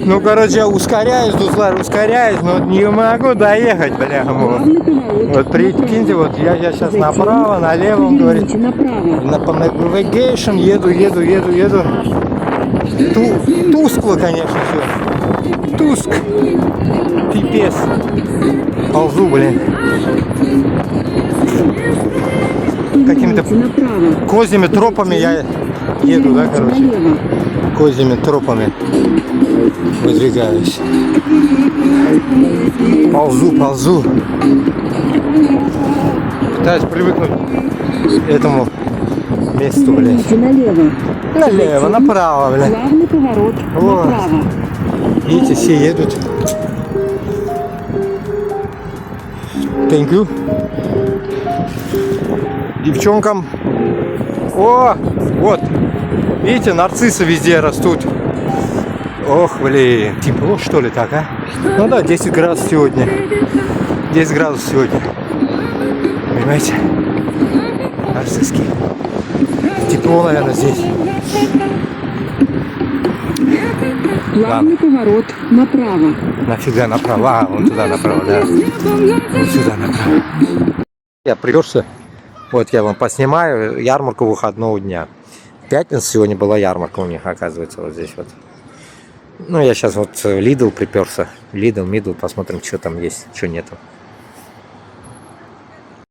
Ну, короче, я ускоряюсь, Дуслар, ускоряюсь, но не могу доехать, бля. Вот прикиньте, вот я сейчас направо, налево, он говорит, на по navigation еду. Тускло, конечно, все. Туск. Пипец. Ползу, блин. Какими-то козьими тропами я еду, да, короче. Козьими тропами выдвигаюсь. Ползу. Пытаюсь привыкнуть к этому месту, блядь. Налево, направо, блядь. Главный поворот направо. Видите, все едут. Thank you. Девчонкам. О, вот. Видите, нарциссы везде растут. Ох, блин. Тепло, что ли, так, а? Ну да, 10 градусов сегодня. 10 градусов сегодня. Понимаете? Нарцисски. Тепло, наверное, здесь. Главный поворот направо. Нафига направо? А, вон туда направо, да. Вот сюда направо. Я приперся. Вот я вам поснимаю ярмарку выходного дня. В пятницу сегодня была ярмарка у них, оказывается, вот здесь вот. Ну, я сейчас вот в Lidl приперся. Lidl, посмотрим, что там есть, что нету.